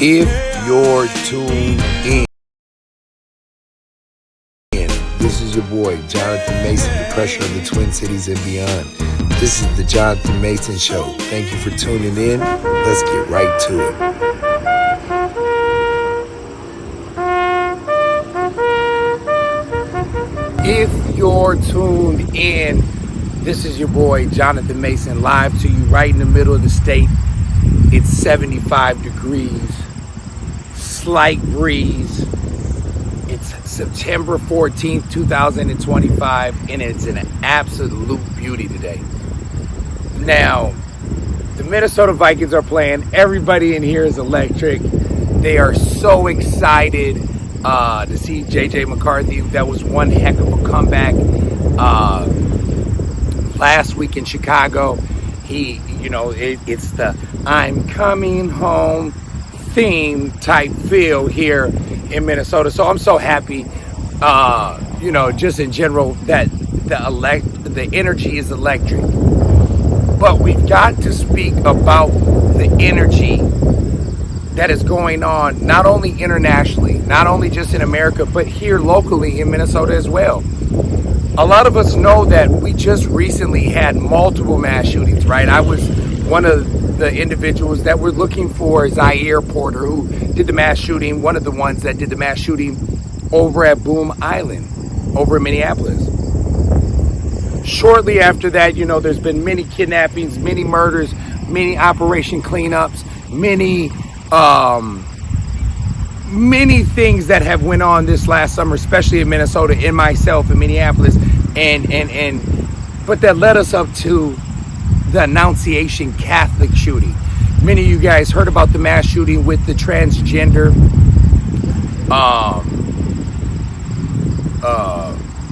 If you're tuned in, this is your boy, Jonathan Mason, the pressure of the Twin Cities and beyond. This is the Jonathan Mason Show. Thank you for tuning in. Let's get right to it. If you're tuned in, this is your boy, Jonathan Mason, live to you right in the middle of the state. It's 75 degrees, slight breeze. It's September 14th, 2025, and it's an absolute beauty today. Now, the Minnesota Vikings are playing. Everybody in here is electric. They are so excited to see J.J. McCarthy. That was one heck of a comeback. Last week in Chicago, it's the I'm coming home theme type feel here in Minnesota. So I'm so happy, just in general, that the energy is electric. But we've got to speak about the energy that is going on, not only internationally, not only just in America, but here locally in Minnesota as well. A lot of us know that we just recently had multiple mass shootings, right? I was one of the individuals that were looking for Zaire Porter, who did the mass shooting, one of the ones that did the mass shooting over at Boom Island, over in Minneapolis. Shortly after that, there's been many kidnappings, many murders, many operation cleanups, many things that have went on this last summer, especially in Minnesota, and myself in Minneapolis, but that led us up to the Annunciation Catholic shooting. Many of you guys heard about the mass shooting with the transgender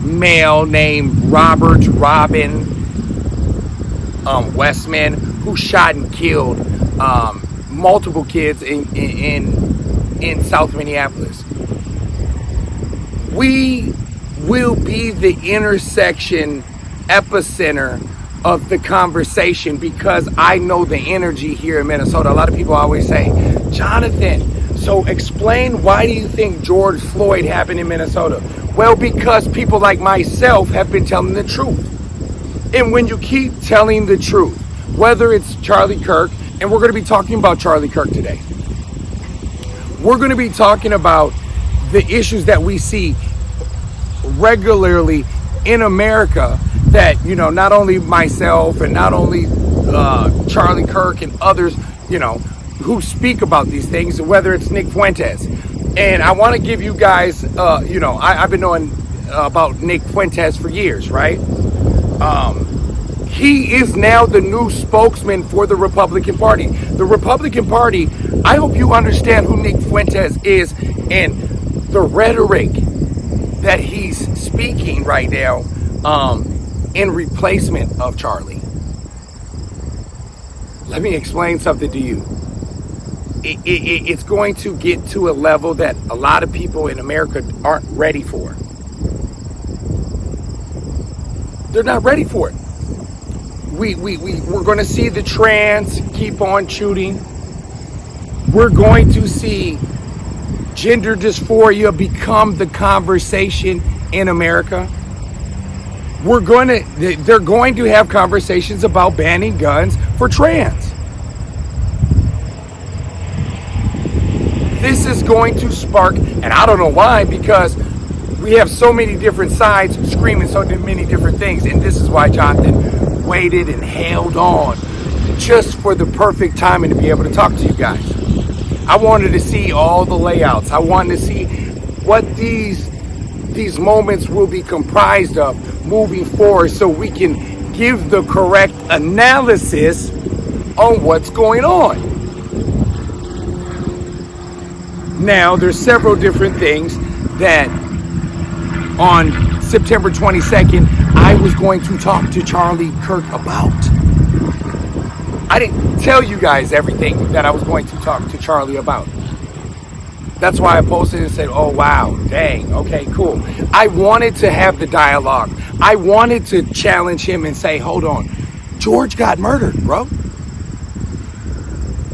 male named Robin Westman, who shot and killed multiple kids in South Minneapolis. We will be the intersection epicenter of the conversation, because I know the energy here in Minnesota. A lot of people always say, Jonathan, so explain, why do you think George Floyd happened in Minnesota? Well, because people like myself have been telling the truth. And when you keep telling the truth, whether it's Charlie Kirk, and we're going to be talking about Charlie Kirk today. We're going to be talking about the issues that we see regularly in America, that, not only myself and not only Charlie Kirk and others, who speak about these things, whether it's Nick Fuentes. And I want to give you guys, I've been knowing about Nick Fuentes for years, right? He is now the new spokesman for the Republican Party. The Republican Party, I hope you understand who Nick Fuentes is and the rhetoric that he's speaking right now in replacement of Charlie. Let me explain something to you. It's going to get to a level that a lot of people in America aren't ready for. They're not ready for it. We're going to see the trans keep on shooting. We're going to see gender dysphoria become the conversation in America. They're going to have conversations about banning guns for trans. This is going to spark, and I don't know why, because we have so many different sides screaming so many different things, and this is why Jonathan waited and held on just for the perfect timing to be able to talk to you guys. I wanted to see all the layouts. I wanted to see what these moments will be comprised of moving forward, so we can give the correct analysis on what's going on. Now, there's several different things that on September 22nd, I was going to talk to Charlie Kirk about. I didn't tell you guys everything that I was going to talk to Charlie about. That's why I posted and said, oh, wow, dang, okay, cool. I wanted to have the dialogue. I wanted to challenge him and say, hold on, George got murdered, bro.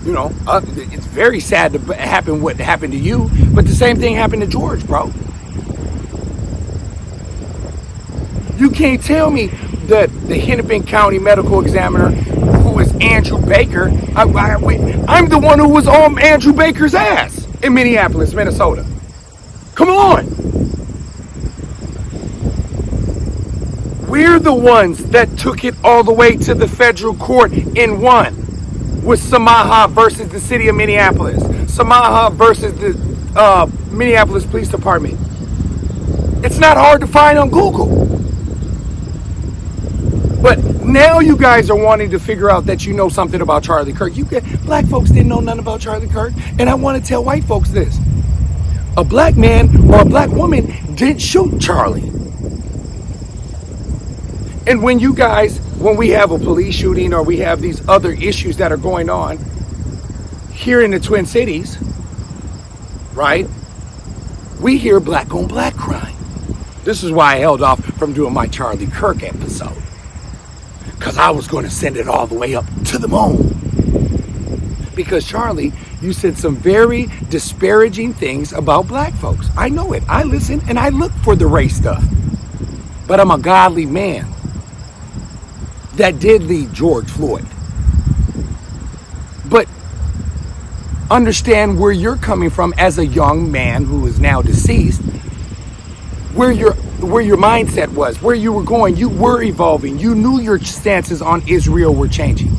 It's very sad to happen what happened to you, but the same thing happened to George, bro. You can't tell me that the Hennepin County medical examiner, who is Andrew Baker, I'm the one who was on Andrew Baker's ass in Minneapolis, Minnesota. Come on. We're the ones that took it all the way to the federal court and won with Samaha versus the city of Minneapolis. Samaha versus the Minneapolis Police Department. It's not hard to find on Google. But now you guys are wanting to figure out that you know something about Charlie Kirk. Black folks didn't know nothing about Charlie Kirk. And I want to tell white folks this. A black man or a black woman didn't shoot Charlie. And when we have a police shooting or we have these other issues that are going on here in the Twin Cities, right? We hear black on black crime. This is why I held off from doing my Charlie Kirk episode. Because I was going to send it all the way up to the moon. Because Charlie, you said some very disparaging things about black folks. I know it. I listen and I look for the race stuff. But I'm a godly man that did lead George Floyd. But understand where you're coming from as a young man who is now deceased, where your mindset was, where you were going. You were evolving. You knew your stances on Israel were changing.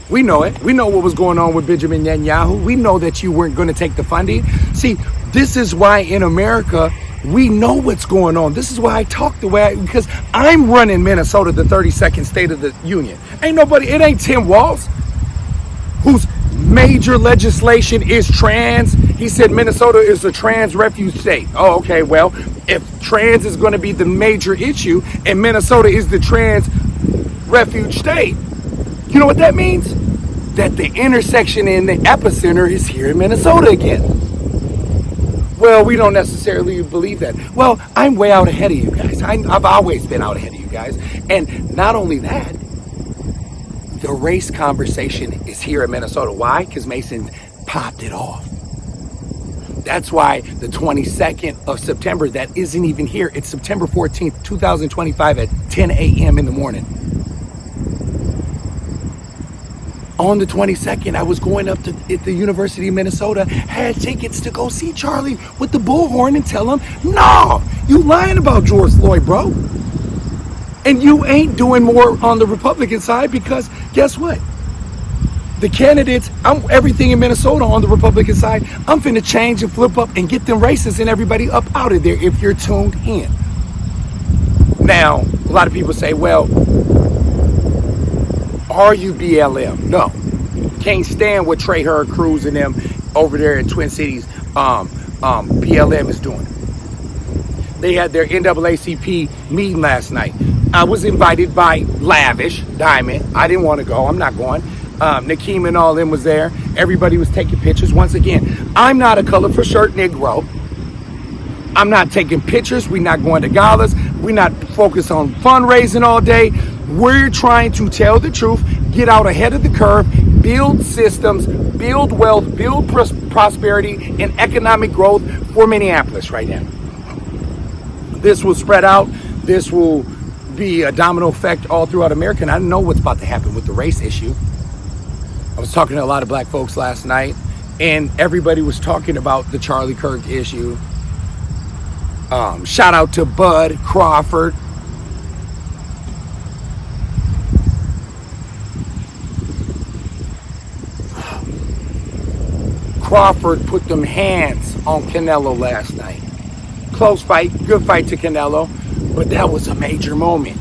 We know it. We know what was going on with Benjamin Netanyahu. We know that you weren't going to take the funding. See, this is why in America, we know what's going on. This is why I talk the way because I'm running Minnesota, the 32nd state of the union. It ain't Tim Walz, whose major legislation is trans. He said Minnesota is a trans refuge state. Oh, okay, well, if trans is going to be the major issue and Minnesota is the trans refuge state, you know what that means? That the intersection in the epicenter is here in Minnesota again. Well, we don't necessarily believe that. Well, I'm way out ahead of you guys. I've always been out ahead of you guys. And not only that, the race conversation is here in Minnesota. Why? Because Mason popped it off. That's why the 22nd of September, that isn't even here. It's September 14th, 2025 at 10 a.m. in the morning. On the 22nd, I was going up to the University of Minnesota, had tickets to go see Charlie with the bullhorn and tell him, no, you lying about George Floyd, bro. And you ain't doing more on the Republican side because guess what? The candidates, everything in Minnesota on the Republican side, I'm finna change and flip up and get them racists and everybody up out of there if you're tuned in. Now, a lot of people say, well, are you BLM? No. Can't stand what Trey Hurd Cruz and them over there in Twin Cities BLM is doing. They had their NAACP meeting last night. I was invited by Lavish Diamond. I didn't want to go. I'm not going. Nakeem and all them was there. Everybody was taking pictures. Once again, I'm not a colorful shirt Negro. I'm not taking pictures. We're not going to galas. We're not focused on fundraising all day. We're trying to tell the truth, get out ahead of the curve, build systems, build wealth, build prosperity and economic growth for Minneapolis right now. This will spread out. This will be a domino effect all throughout America. And I know what's about to happen with the race issue. I was talking to a lot of black folks last night, and everybody was talking about the Charlie Kirk issue. Shout out to Bud Crawford. Crawford put them hands on Canelo last night. Close fight, good fight to Canelo, but that was a major moment.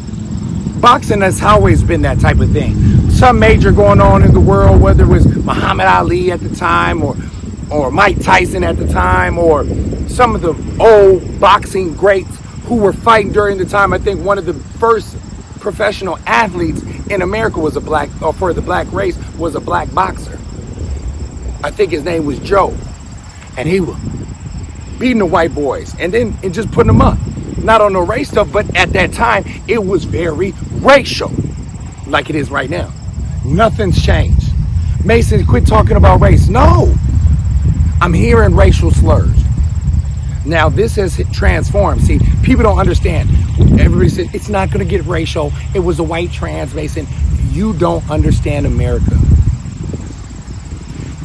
Boxing has always been that type of thing. Some major going on in the world, whether it was Muhammad Ali at the time or Mike Tyson at the time or some of the old boxing greats who were fighting during the time. I think one of the first professional athletes in America was for the black race was a black boxer. I think his name was Joe. And he was beating the white boys and just putting them up. Not on no race stuff, but at that time, it was very racial, like it is right now. Nothing's changed. Mason, quit talking about race. No, I'm hearing racial slurs. Now, this has transformed. See, people don't understand. Everybody says, it's not going to get racial. It was a white trans, Mason. You don't understand America.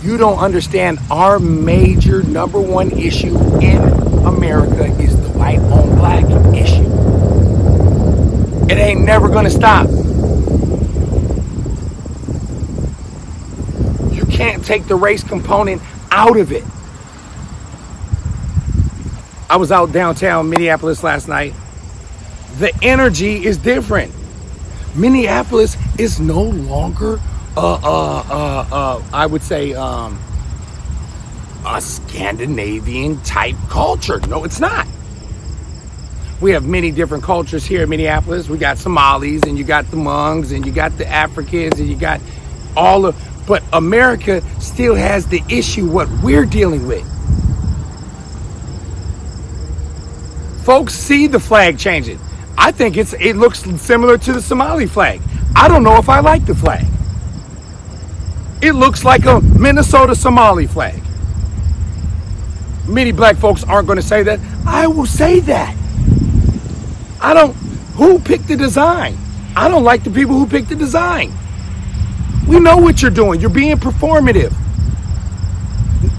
You don't understand our major number one issue in America is the white on black issue. It ain't never going to stop. You can't take the race component out of it. I was out downtown Minneapolis last night. The energy is different. Minneapolis is no longer I would say a Scandinavian type culture. No, it's not. We have many different cultures here in Minneapolis. We got Somalis, and you got the Hmongs, and you got the Africans, and you got all of, but America still has the issue what we're dealing with. Folks see the flag changing. I think it looks similar to the Somali flag. I don't know if I like the flag. It looks like a Minnesota Somali flag. Many black folks aren't going to say that. I will say that. Who picked the design? I don't like the people who picked the design. We know what you're doing. You're being performative.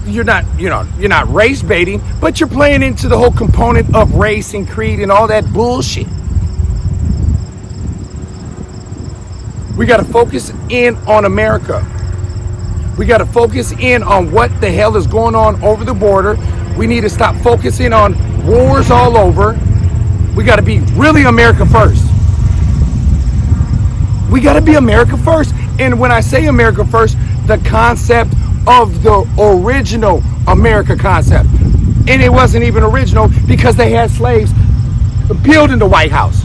You're not race baiting, but you're playing into the whole component of race and creed and all that bullshit. We got to focus in on America. We got to focus in on what the hell is going on over the border. We need to stop focusing on wars all over. We got to be really America first. We got to be America first. And when I say America first, the concept of the original America concept. And it wasn't even original because they had slaves building the White House.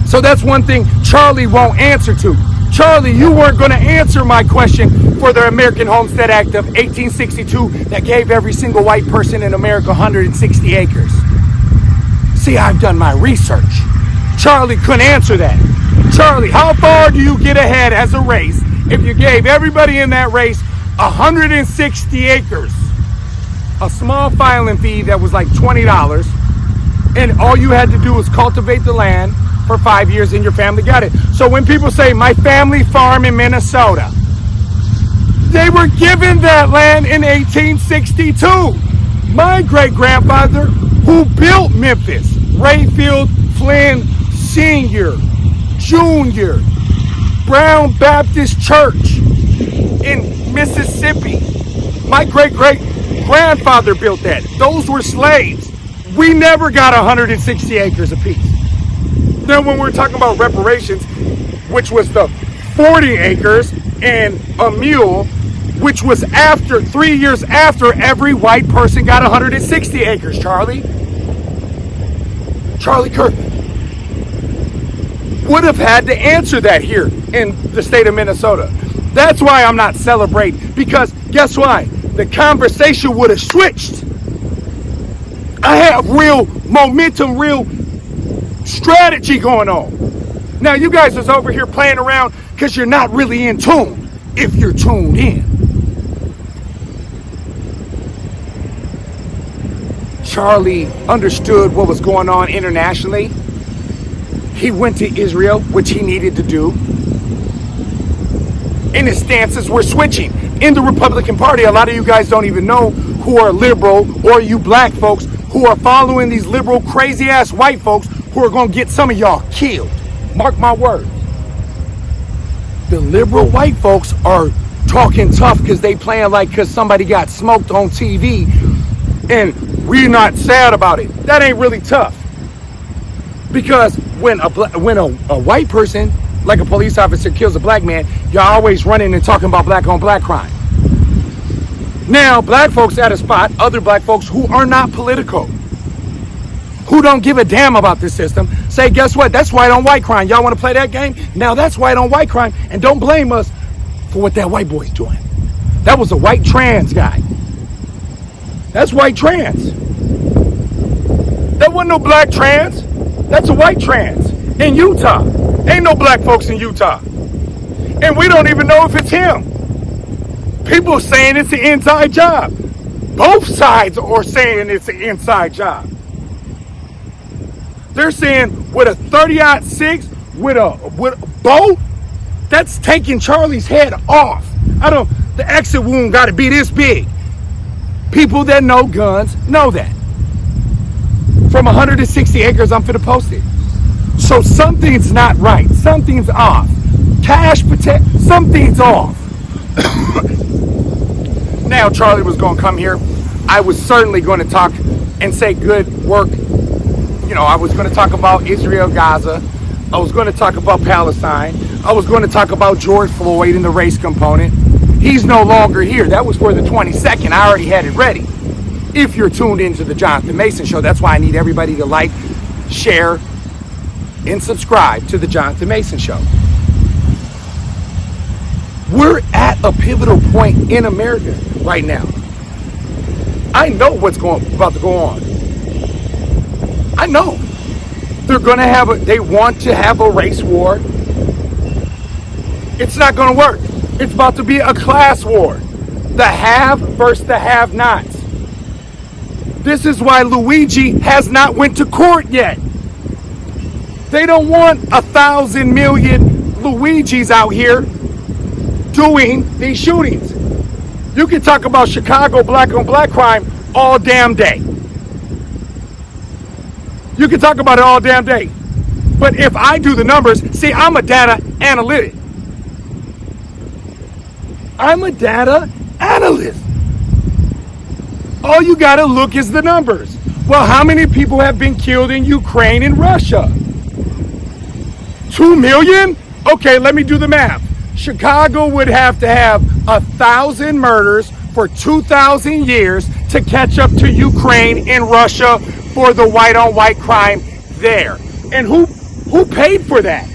So that's one thing Charlie won't answer to. Charlie, you weren't going to answer my question for the American Homestead Act of 1862 that gave every single white person in America 160 acres. See, I've done my research. Charlie couldn't answer that. Charlie, how far do you get ahead as a race if you gave everybody in that race 160 acres? A small filing fee that was like $20, and all you had to do was cultivate the land for 5 years and your family got it. So when people say, my family farm in Minnesota, they were given that land in 1862. My great-grandfather, who built Memphis, Rayfield Flynn Sr., Jr., Brown Baptist Church in Mississippi. My great-great-grandfather built that. Those were slaves. We never got 160 acres apiece. Then when we're talking about reparations, which was the 40 acres and a mule, which was after 3 years after every white person got 160 acres, Charlie Kirk would have had to answer that here in the state of Minnesota. That's why I'm not celebrating, because guess why? The conversation would have switched. I have real momentum, real strategy going on. Now you guys is over here playing around because you're not really in tune. If you're tuned in, Charlie understood what was going on internationally. He went to Israel, which he needed to do. And his stances were switching. In the Republican Party, a lot of you guys don't even know who are liberal, or you black folks who are following these liberal, crazy-ass white folks who are going to get some of y'all killed. Mark my words. The liberal white folks are talking tough because they playing like because somebody got smoked on TV and we're not sad about it. That ain't really tough. Because when a white person, like a police officer, kills a black man, y'all always running and talking about black on black crime. Now, black folks at a spot, other black folks who are not political, who don't give a damn about this system, say, guess what? That's white on white crime. Y'all want to play that game? Now that's white on white crime, and don't blame us for what that white boy's doing. That was a white trans guy. That's white trans. That wasn't no black trans. That's a white trans in Utah. Ain't no black folks in Utah. And we don't even know if it's him. People are saying it's an inside job. Both sides are saying it's an inside job. They're saying with a 30-06 with a bow, that's taking Charlie's head off. The exit wound got to be this big. People that know guns know that. From 160 acres, I'm finna post it. So something's not right. Something's off. Cash protect. Something's off. Now Charlie was going to come here. I was certainly going to talk and say good work. I was going to talk about Israel, Gaza. I was going to talk about Palestine. I was going to talk about George Floyd and the race component. He's no longer here. That was for the 22nd. I already had it ready. If you're tuned into the Jonathan Mason Show, that's why I need everybody to like, share, and subscribe to the Jonathan Mason Show. We're at a pivotal point in America right now. I know what's about to go on. I know. They want to have a race war. It's not going to work. It's about to be a class war. The have versus the have-nots. This is why Luigi has not went to court yet. They don't want 1,000 million Luigis out here doing these shootings. You can talk about Chicago black on black crime all damn day. You can talk about it all damn day. But if I do the numbers, see, I'm a data analyst. All you gotta look is the numbers. Well, how many people have been killed in Ukraine and Russia? 2 million? Okay, let me do the math. Chicago would have to have 1,000 murders for 2,000 years to catch up to Ukraine and Russia for the white-on-white crime there. And who paid for that?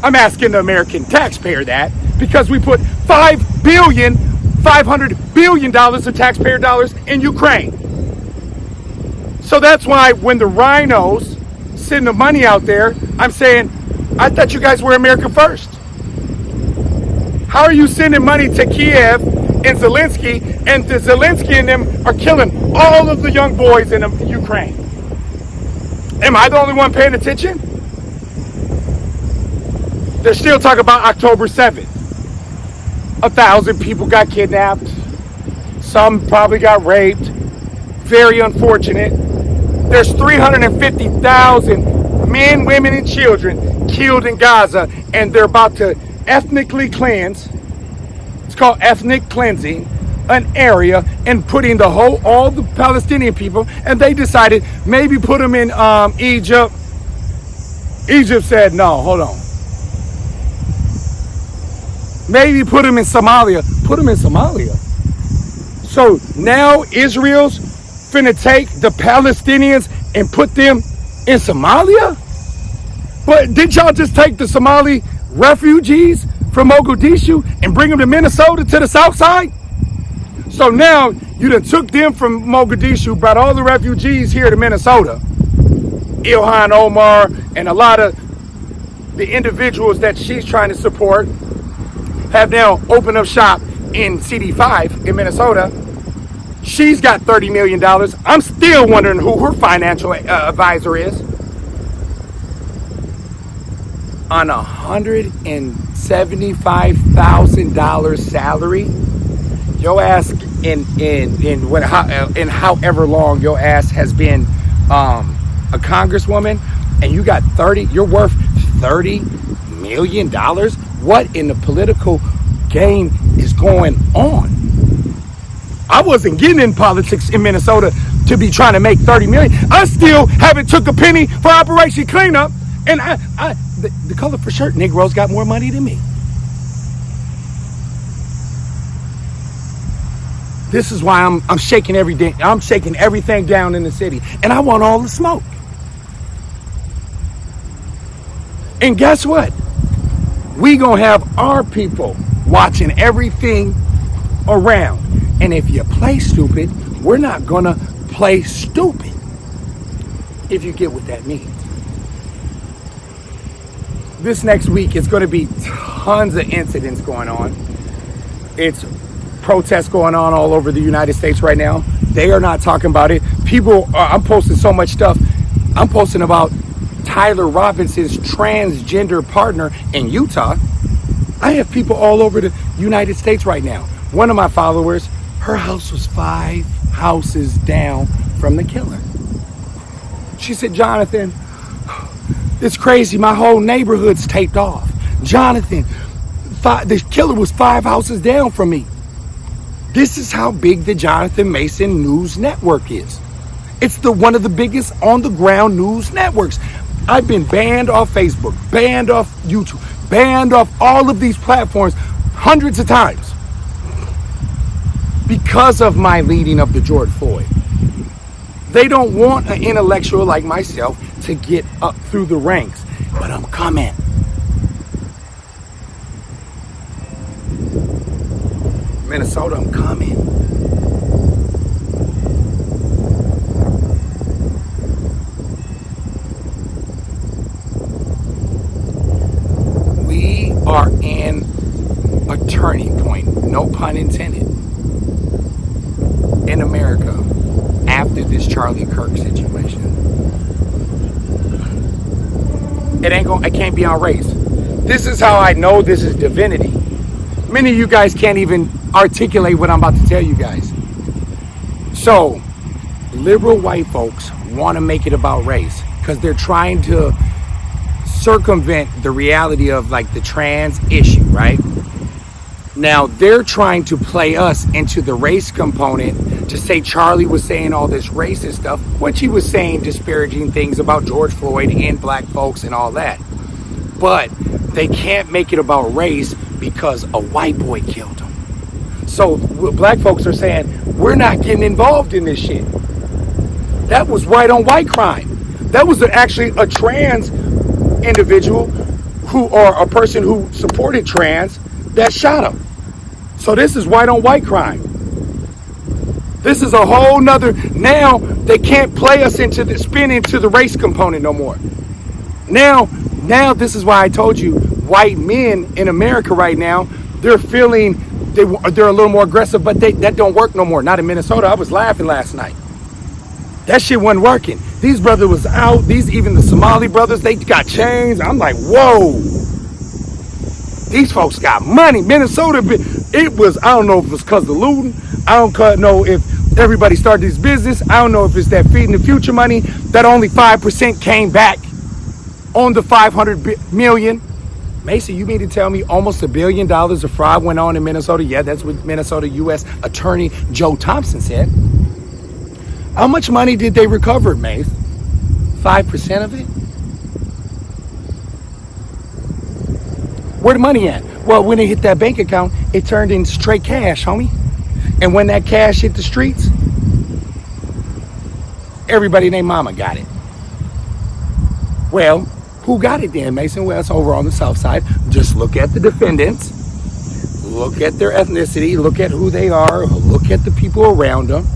I'm asking the American taxpayer that, because we put $500 billion of taxpayer dollars in Ukraine. So that's why when the rhinos send the money out there, I'm saying, I thought you guys were America first. How are you sending money to Kiev and Zelensky, and the Zelensky and them are killing all of the young boys in Ukraine? Am I the only one paying attention? They're still talking about October 7th. 1,000 people got kidnapped. Some probably got raped. Very unfortunate. There's 350,000 men, women, and children killed in Gaza, and they're about to ethnically cleanse. It's called ethnic cleansing, an area, and putting all the Palestinian people, and they decided maybe put them in Egypt. Egypt said, no, hold on. Maybe put them in Somalia. Put them in Somalia. So now Israel's finna take the Palestinians and put them in Somalia? But did y'all just take the Somali refugees from Mogadishu and bring them to Minnesota to the south side? So now you done took them from Mogadishu, brought all the refugees here to Minnesota. Ilhan Omar and a lot of the individuals that she's trying to support have now opened up shop in CD5 in Minnesota. She's got $30 million. I'm still wondering who her financial advisor is. On a $175,000 salary, your ass in however long your ass has been a congresswoman, and you got you're worth $30 million. What in the political game is going on? I wasn't getting in politics in Minnesota to be trying to make $30 million. I still haven't took a penny for Operation Cleanup, and the color for shirt Negroes got more money than me. This is why I'm shaking everything. I'm shaking everything down in the city, and I want all the smoke. And guess what? We gonna have our people watching everything around. And if you play stupid, we're not gonna play stupid. If you get what that means. This next week, it's gonna be tons of incidents going on. It's protests going on all over the United States right now. They are not talking about it. People, I'm posting so much stuff. I'm posting about Tyler Robinson's transgender partner in Utah. I have people all over the United States right now. One of my followers, her house was 5 houses down from the killer. She said, Jonathan, it's crazy. My whole neighborhood's taped off. Jonathan, the killer was 5 houses down from me. This is how big the Jonathan Mason News Network is. It's one of the biggest on-the-ground news networks. I've been banned off Facebook, banned off YouTube, banned off all of these platforms hundreds of times because of my leading of the George Floyd. They don't want an intellectual like myself to get up through the ranks, but I'm coming. Minnesota, I'm coming. We are in a turning point, no pun intended, in America after this Charlie Kirk situation. It can't be on race. This is how I know this is divinity. Many of you guys can't even articulate what I'm about to tell you guys. So, liberal white folks want to make it about race because they're trying to circumvent the reality of like the trans issue, right? Now, they're trying to play us into the race component to say Charlie was saying all this racist stuff, which he was saying disparaging things about George Floyd and black folks and all that. But they can't make it about race because a white boy killed him. So black folks are saying, we're not getting involved in this shit. That was white on white crime. That was actually a trans individual or a person who supported trans that shot him. So this is white on white crime. This is a whole nother, now they can't play us into the spin into the race component no more. Now this is why I told you white men in America right now, they're feeling they're a little more aggressive, but that don't work no more. Not in Minnesota. I was laughing last night. That shit wasn't working. These brothers was out. Even the Somali brothers, they got chains. I'm like, whoa. These folks got money. Minnesota, it was, I don't know if it was because of the looting. I don't know if everybody started this business. I don't know if it's that feeding the future money. That only 5% came back on the 500 million. Mason, you mean to tell me almost $1 billion of fraud went on in Minnesota? Yeah, that's what Minnesota U.S. Attorney Joe Thompson said. How much money did they recover, Mace? 5% of it? Where the money at? Well, when it hit that bank account, it turned in straight cash, homie. And when that cash hit the streets, everybody named Mama got it. Well, who got it then, Mason? Well, it's over on the south side. Just look at the defendants. Look at their ethnicity. Look at who they are. Look at the people around them.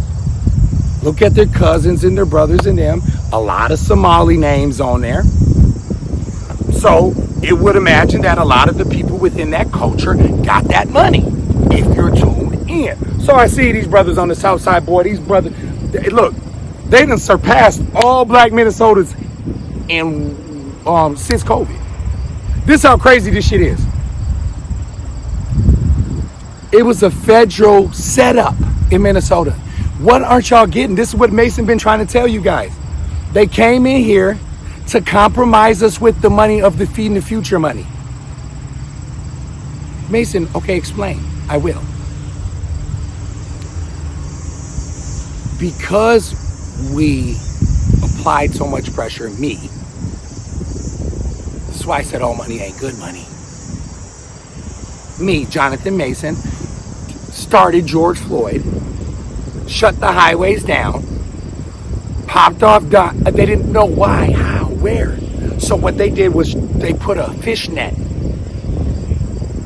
Look at their cousins and their brothers and them. A lot of Somali names on there. So it would imagine that a lot of the people within that culture got that money, if you're tuned in. So I see these brothers on the south side, boy, these brothers, look, they done surpassed all black Minnesotans in since COVID. This is how crazy this shit is. It was a federal setup in Minnesota. What aren't y'all getting? This is what Mason been trying to tell you guys. They came in here to compromise us with the money of the Feeding the Future money. Mason, okay, explain. I will. Because we applied so much pressure, that's why I said all money ain't good money. Me, Jonathan Mason, started George Floyd, shut the highways down, popped off, they didn't know why, how, where. So what they did was they put a fish net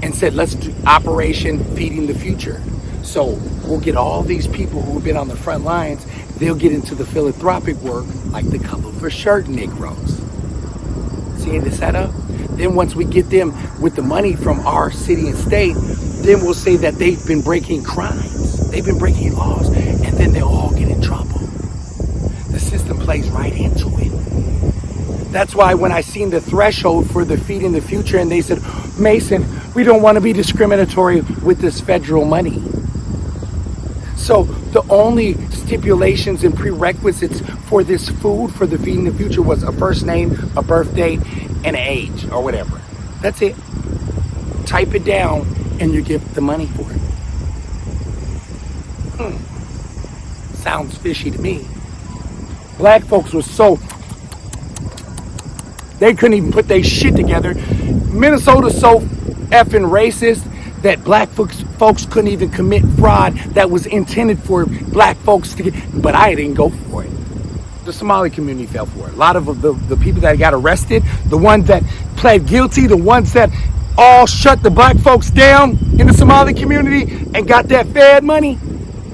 and said, let's do Operation Feeding the Future. So we'll get all these people who have been on the front lines, they'll get into the philanthropic work like the Color for Shirt Negroes. See the setup? Then once we get them with the money from our city and state, then will say that they've been breaking crimes, they've been breaking laws, and then they'll all get in trouble. The system plays right into it. That's why when I seen the threshold for the Feeding the Future, and they said, Mason, we don't want to be discriminatory with this federal money. So the only stipulations and prerequisites for this food, for the Feeding the Future, was a first name, a birth date, and an age, or whatever. That's it. Type it down, and you get the money for it. Sounds fishy to me. Black folks were so... They couldn't even put their shit together. Minnesota's so effing racist that black folks couldn't even commit fraud that was intended for black folks to get. But I didn't go for it. The Somali community fell for it. A lot of the people that got arrested, the ones that pled guilty, the ones that all shut the black folks down in the Somali community and got that Fed money,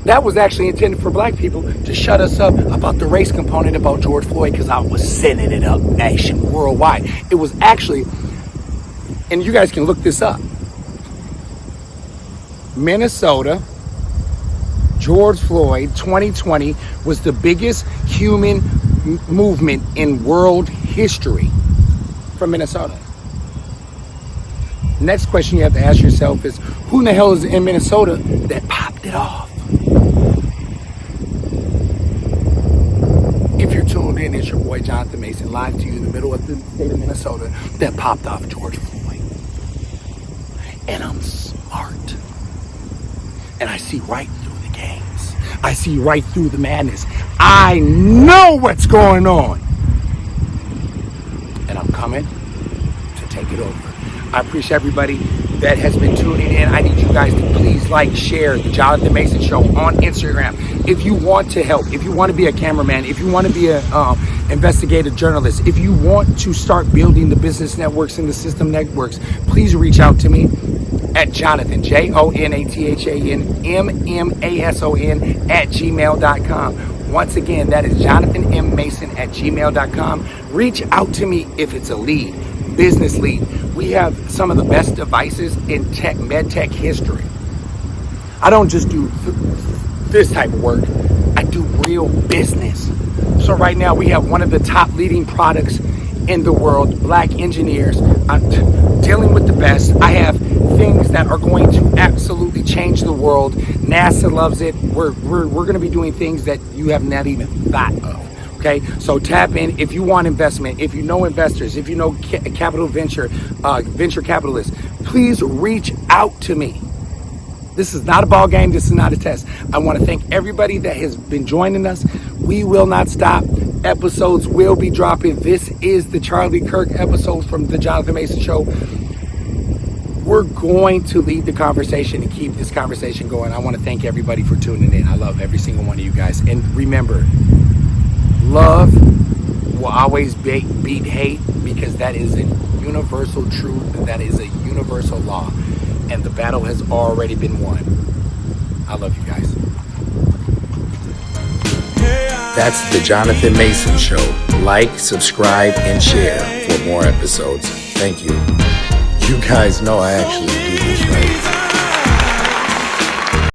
that was actually intended for black people to shut us up about the race component about George Floyd, because I was sending it up worldwide. It was actually, and you guys can look this up, Minnesota, George Floyd 2020 was the biggest human movement in world history from Minnesota. Next question you have to ask yourself is, who in the hell is in Minnesota that popped it off? If you're tuned in, it's your boy Jonathan Mason, live to you in the middle of the state of Minnesota, that popped off George Floyd. And I'm smart. And I see right through the games. I see right through the madness. I know what's going on. And I'm coming to take it over. I appreciate everybody that has been tuning in. I need you guys to please like, share the Jonathan Mason Show on Instagram. If you want to help, if you want to be a cameraman, if you want to be an investigative journalist, if you want to start building the business networks and the system networks, please reach out to me at Jonathan, JONATHANMMASON @gmail.com. Once again, that is Jonathan M. Mason @gmail.com. Reach out to me if it's a lead, business lead. We have some of the best devices in med tech history. I don't just do this type of work. I do real business. So right now we have one of the top leading products in the world, black engineers. I'm dealing with the best. I have things that are going to absolutely change the world. NASA loves it. We're going to be doing things that you have not even thought of. Okay, so tap in if you want investment, if you know investors, if you know venture capitalists, please reach out to me. This is not a ball game. This is not a test. I want to thank everybody that has been joining us. We will not stop. Episodes will be dropping. This is the Charlie Kirk episode from the Jonathan Mason Show. We're going to lead the conversation and keep this conversation going. I want to thank everybody for tuning in. I love every single one of you guys. And remember, love will always beat hate, because that is a universal truth, and that is a universal law. And the battle has already been won. I love you guys. That's the Jonathan Mason Show. Like, subscribe, and share for more episodes. Thank you. You guys know I actually do this right.